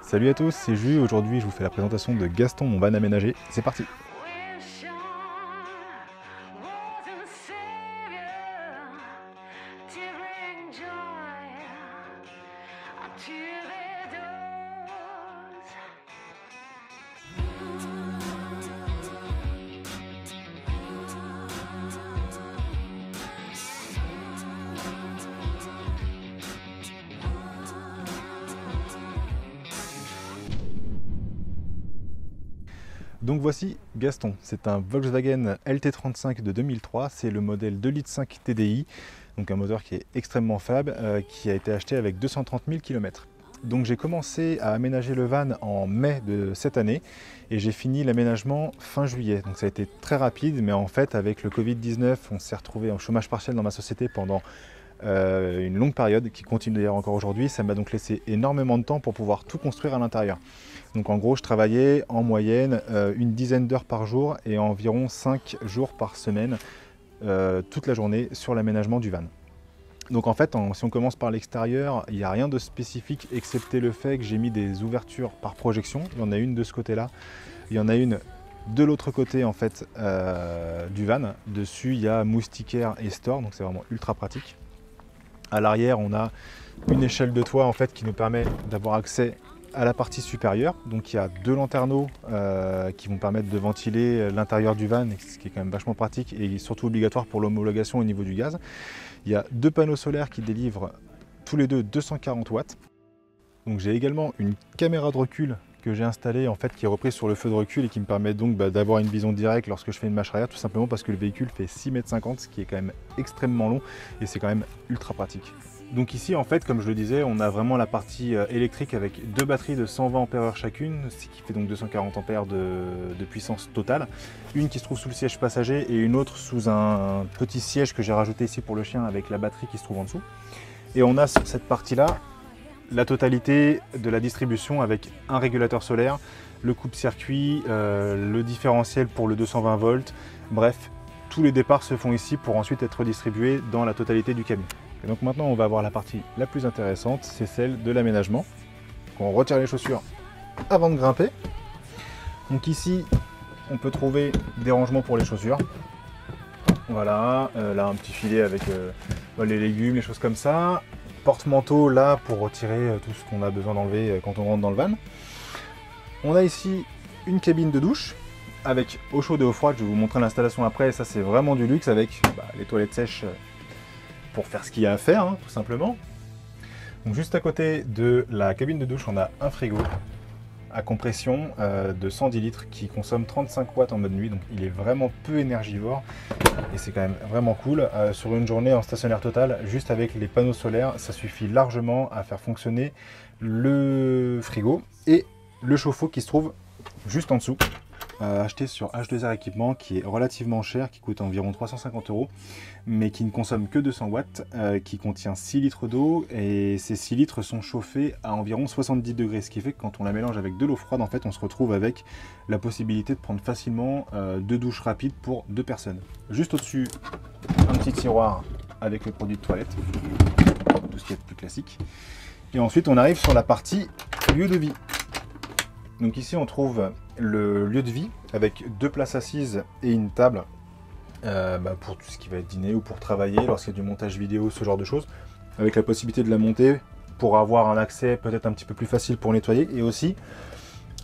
Salut à tous, c'est Jus. Aujourd'hui, je vous fais la présentation de Gaston, mon van aménagé. C'est parti! Donc voici Gaston, c'est un Volkswagen LT35 de 2003, c'est le modèle 2,5 litres TDI, donc un moteur qui est extrêmement fiable, qui a été acheté avec 230 000 km. Donc j'ai commencé à aménager le van en mai de cette année et j'ai fini l'aménagement fin juillet. Donc ça a été très rapide, mais en fait avec le Covid-19, on s'est retrouvé en chômage partiel dans ma société pendant une longue période qui continue d'ailleurs encore aujourd'hui. Ça m'a donc laissé énormément de temps pour pouvoir tout construire à l'intérieur. Donc en gros je travaillais en moyenne une dizaine d'heures par jour et environ 5 jours par semaine toute la journée sur l'aménagement du van. Donc en fait, si on commence par l'extérieur, il n'y a rien de spécifique excepté le fait que j'ai mis des ouvertures par projection. Il y en a une de ce côté-là, il y en a une de l'autre côté en fait du van. Dessus il y a moustiquaire et store, donc c'est vraiment ultra pratique. À l'arrière, on a une échelle de toit en fait qui nous permet d'avoir accès à la partie supérieure. Donc il y a deux lanterneaux qui vont permettre de ventiler l'intérieur du van, ce qui est quand même vachement pratique et surtout obligatoire pour l'homologation au niveau du gaz. Il y a deux panneaux solaires qui délivrent tous les deux 240 watts. Donc j'ai également une caméra de recul que j'ai installée en fait qui est reprise sur le feu de recul et qui me permet donc d'avoir une vision directe lorsque je fais une marche arrière, tout simplement parce que le véhicule fait 6,50 m, ce qui est quand même extrêmement long et c'est quand même ultra pratique. Donc ici en fait, comme je le disais, on a vraiment la partie électrique avec deux batteries de 120 Ah chacune, ce qui fait donc 240 A de puissance totale. Une qui se trouve sous le siège passager et une autre sous un petit siège que j'ai rajouté ici pour le chien avec la batterie qui se trouve en dessous. Et on a sur cette partie-là la totalité de la distribution avec un régulateur solaire, le coupe-circuit, le différentiel pour le 220 volts, bref, tous les départs se font ici pour ensuite être distribués dans la totalité du camion. Et donc maintenant on va voir la partie la plus intéressante, c'est celle de l'aménagement. On retire les chaussures avant de grimper. Donc ici on peut trouver des rangements pour les chaussures. Voilà, là un petit filet avec les légumes, les choses comme ça. Porte-manteau là pour retirer tout ce qu'on a besoin d'enlever quand on rentre dans le van. On a ici une cabine de douche avec eau chaude et eau froide. Je vais vous montrer l'installation après. Ça c'est vraiment du luxe avec les toilettes sèches pour faire ce qu'il y a à faire, hein, tout simplement. Donc juste à côté de la cabine de douche, on a un frigo à compression de 110 litres qui consomme 35 watts en mode nuit, donc il est vraiment peu énergivore et c'est quand même vraiment cool. Sur une journée en stationnaire total, juste avec les panneaux solaires, ça suffit largement à faire fonctionner le frigo et le chauffe-eau qui se trouve juste en dessous. Acheté sur H2R Équipement, qui est relativement cher, qui coûte environ 350 €, mais qui ne consomme que 200 watts, qui contient 6 litres d'eau, et ces 6 litres sont chauffés à environ 70 degrés, ce qui fait que quand on la mélange avec de l'eau froide, en fait, on se retrouve avec la possibilité de prendre facilement 2 douches rapides pour 2 personnes. Juste au-dessus, un petit tiroir avec les produits de toilette, tout ce qui est plus classique. Et ensuite, on arrive sur la partie lieu de vie. Donc ici, on trouve le lieu de vie avec 2 places assises et une table pour tout ce qui va être dîner ou pour travailler lorsqu'il y a du montage vidéo, ce genre de choses, avec la possibilité de la monter pour avoir un accès peut-être un petit peu plus facile pour nettoyer et aussi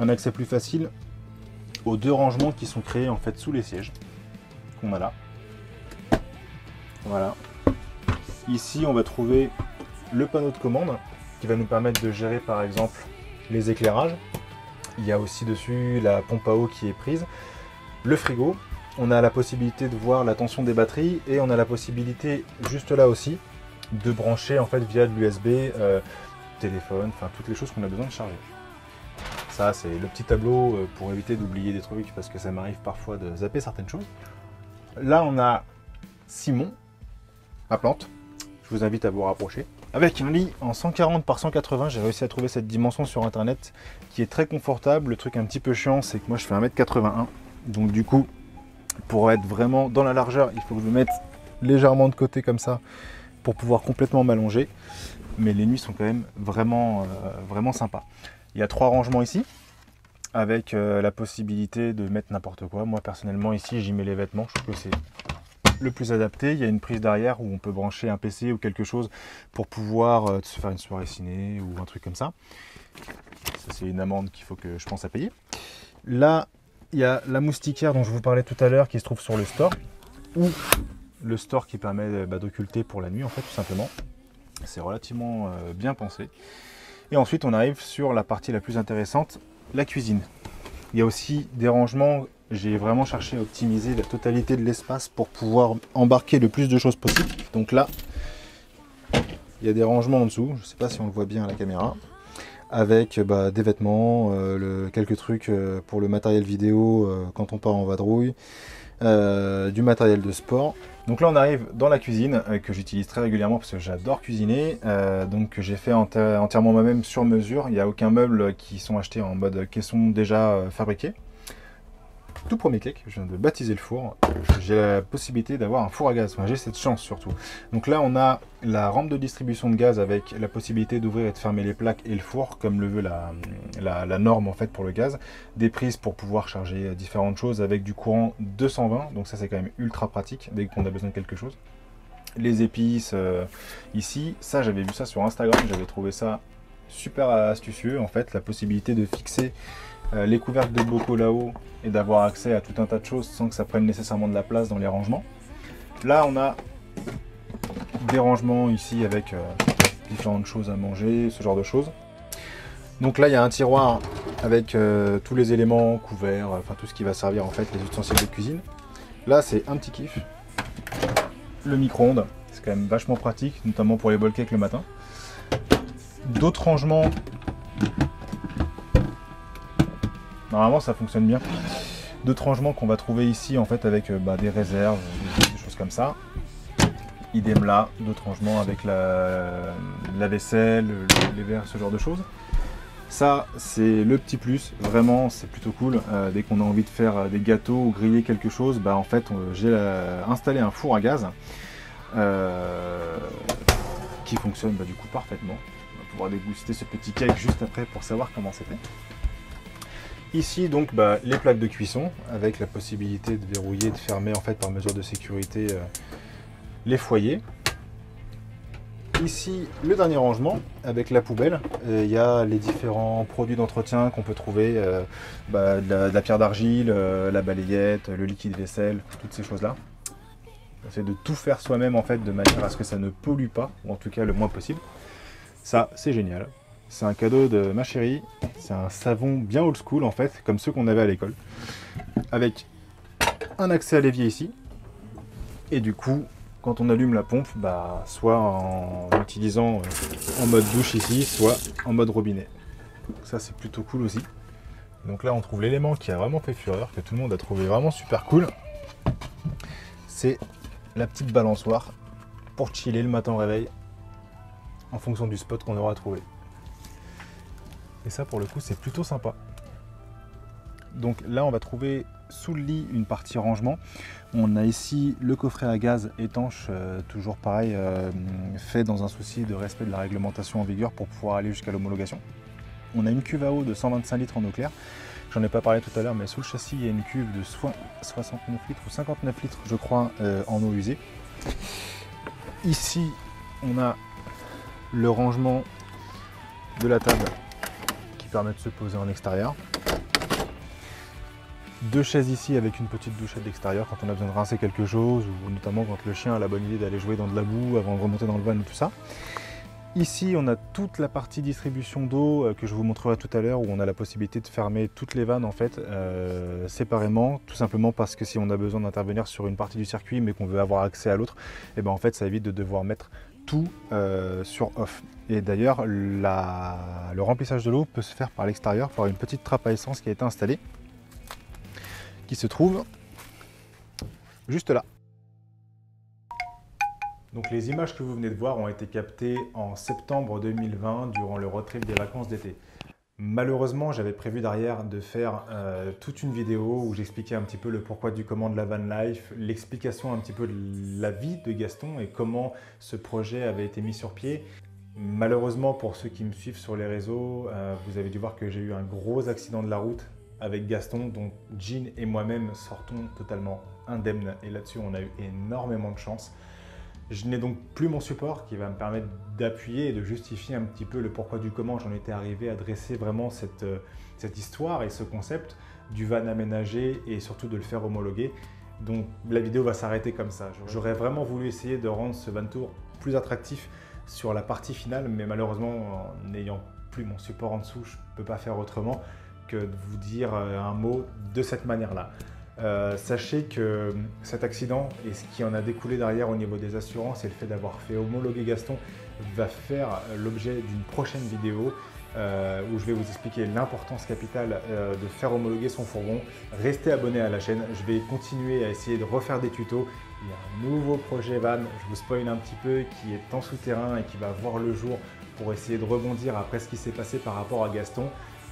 un accès plus facile aux 2 rangements qui sont créés en fait sous les sièges qu'on a là. Voilà. Ici, on va trouver le panneau de commande qui va nous permettre de gérer par exemple les éclairages. Il y a aussi dessus la pompe à eau qui est prise, le frigo, on a la possibilité de voir la tension des batteries et on a la possibilité juste là aussi de brancher en fait via de l'USB, téléphone, enfin toutes les choses qu'on a besoin de charger. Ça c'est le petit tableau pour éviter d'oublier des trucs parce que ça m'arrive parfois de zapper certaines choses. Là on a Simon, ma plante, je vous invite à vous rapprocher. Avec un lit en 140 par 180, j'ai réussi à trouver cette dimension sur internet qui est très confortable. Le truc un petit peu chiant, c'est que moi je fais 1m81. Donc du coup, pour être vraiment dans la largeur, il faut que je me mette légèrement de côté comme ça pour pouvoir complètement m'allonger. Mais les nuits sont quand même vraiment sympas. Il y a 3 rangements ici, avec la possibilité de mettre n'importe quoi. Moi personnellement ici j'y mets les vêtements, je trouve que c'est le plus adapté. Il y a une prise derrière où on peut brancher un PC ou quelque chose pour pouvoir se faire une soirée ciné ou un truc comme ça. Ça c'est une amende qu'il faut que je pense à payer. Là il y a la moustiquaire dont je vous parlais tout à l'heure qui se trouve sur le store, ou le store qui permet d'occulter pour la nuit en fait tout simplement. C'est relativement bien pensé. Et ensuite on arrive sur la partie la plus intéressante, la cuisine. Il y a aussi des rangements, j'ai vraiment cherché à optimiser la totalité de l'espace pour pouvoir embarquer le plus de choses possible. Donc là, il y a des rangements en dessous, je ne sais pas si on le voit bien à la caméra, avec des vêtements, quelques trucs pour le matériel vidéo quand on part en vadrouille, du matériel de sport. Donc là on arrive dans la cuisine que j'utilise très régulièrement parce que j'adore cuisiner, donc j'ai fait entièrement moi-même sur mesure. Il n'y a aucun meuble qui sont achetés en mode caisson déjà fabriqué. Tout premier cake, je viens de baptiser le four, j'ai la possibilité d'avoir un four à gaz, enfin, j'ai cette chance surtout. Donc là on a la rampe de distribution de gaz avec la possibilité d'ouvrir et de fermer les plaques et le four comme le veut la norme en fait pour le gaz. Des prises pour pouvoir charger différentes choses avec du courant 220, donc ça c'est quand même ultra pratique dès qu'on a besoin de quelque chose. Les épices ici, ça j'avais vu ça sur Instagram, j'avais trouvé ça super astucieux en fait, la possibilité de fixer les couvercles de bocaux là-haut et d'avoir accès à tout un tas de choses sans que ça prenne nécessairement de la place dans les rangements. Là on a des rangements ici avec différentes choses à manger, ce genre de choses. Donc là il y a un tiroir avec tous les éléments couverts, enfin tout ce qui va servir en fait les ustensiles de cuisine. Là c'est un petit kiff, le micro-ondes, c'est quand même vachement pratique, notamment pour les bowl cakes le matin. D'autres rangements, normalement ça fonctionne bien. D'autres rangements qu'on va trouver ici en fait avec des réserves, des choses comme ça. Idem là, d'autres rangements avec la vaisselle, les verres, ce genre de choses. Ça c'est le petit plus, vraiment c'est plutôt cool. Dès qu'on a envie de faire des gâteaux ou griller quelque chose, en fait j'ai installé un four à gaz qui fonctionne du coup parfaitement. On va pouvoir déguster ce petit cake juste après pour savoir comment c'était. Ici donc les plaques de cuisson avec la possibilité de verrouiller, de fermer en fait par mesure de sécurité les foyers. Ici le dernier rangement avec la poubelle, il y a les différents produits d'entretien qu'on peut trouver, de la pierre d'argile, la balayette, le liquide vaisselle, toutes ces choses là. On essaie de tout faire soi-même en fait de manière à ce que ça ne pollue pas, ou en tout cas le moins possible. Ça c'est génial. C'est un cadeau de ma chérie, c'est un savon bien old school en fait, comme ceux qu'on avait à l'école, avec un accès à l'évier ici, et du coup, quand on allume la pompe, soit en utilisant en mode douche ici, soit en mode robinet. Donc ça c'est plutôt cool aussi. Donc là on trouve l'élément qui a vraiment fait fureur, que tout le monde a trouvé vraiment super cool. C'est la petite balançoire pour chiller le matin au réveil, en fonction du spot qu'on aura trouvé. Et ça pour le coup c'est plutôt sympa. Donc là on va trouver sous le lit une partie rangement. On a ici le coffret à gaz étanche, toujours pareil, fait dans un souci de respect de la réglementation en vigueur pour pouvoir aller jusqu'à l'homologation. On a une cuve à eau de 125 litres en eau claire. J'en ai pas parlé tout à l'heure, mais sous le châssis il y a une cuve de 69 litres ou 59 litres je crois en eau usée. Ici on a le rangement de la table permet de se poser en extérieur. Deux chaises ici avec une petite douchette d'extérieur quand on a besoin de rincer quelque chose, ou notamment quand le chien a la bonne idée d'aller jouer dans de la boue avant de remonter dans le van ou tout ça. Ici on a toute la partie distribution d'eau que je vous montrerai tout à l'heure, où on a la possibilité de fermer toutes les vannes en fait séparément, tout simplement parce que si on a besoin d'intervenir sur une partie du circuit mais qu'on veut avoir accès à l'autre, et en fait ça évite de devoir mettre tout sur off. Et d'ailleurs le remplissage de l'eau peut se faire par l'extérieur par une petite trappe à essence qui a été installée, qui se trouve juste là. Donc les images que vous venez de voir ont été captées en septembre 2020 durant le road trip des vacances d'été. Malheureusement, j'avais prévu derrière de faire toute une vidéo où j'expliquais un petit peu le pourquoi du comment de la van life, l'explication un petit peu de la vie de Gaston et comment ce projet avait été mis sur pied. Malheureusement, pour ceux qui me suivent sur les réseaux, vous avez dû voir que j'ai eu un gros accident de la route avec Gaston, dont Jean et moi-même sortons totalement indemnes. Et là-dessus, on a eu énormément de chance. Je n'ai donc plus mon support qui va me permettre d'appuyer et de justifier un petit peu le pourquoi du comment j'en étais arrivé à dresser vraiment cette histoire et ce concept du van aménagé et surtout de le faire homologuer. Donc la vidéo va s'arrêter comme ça. J'aurais vraiment voulu essayer de rendre ce van tour plus attractif sur la partie finale, mais malheureusement, en n'ayant plus mon support en dessous, je ne peux pas faire autrement que de vous dire un mot de cette manière-là. Sachez que cet accident et ce qui en a découlé derrière au niveau des assurances et le fait d'avoir fait homologuer Gaston va faire l'objet d'une prochaine vidéo où je vais vous expliquer l'importance capitale de faire homologuer son fourgon. Restez abonnés à la chaîne, je vais continuer à essayer de refaire des tutos. Il y a un nouveau projet van, je vous spoil un petit peu, qui est en souterrain et qui va voir le jour pour essayer de rebondir après ce qui s'est passé par rapport à Gaston.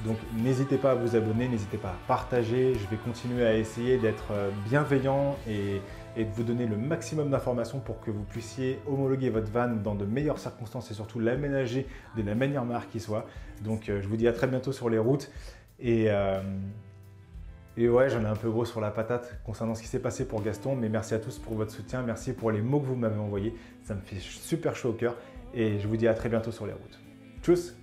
Donc n'hésitez pas à vous abonner, n'hésitez pas à partager, je vais continuer à essayer d'être bienveillant et de vous donner le maximum d'informations pour que vous puissiez homologuer votre van dans de meilleures circonstances et surtout l'aménager de la meilleure marque qui soit. Donc je vous dis à très bientôt sur les routes et ouais, j'en ai un peu gros sur la patate concernant ce qui s'est passé pour Gaston, mais merci à tous pour votre soutien, merci pour les mots que vous m'avez envoyés, ça me fait super chaud au cœur et je vous dis à très bientôt sur les routes. Tchuss!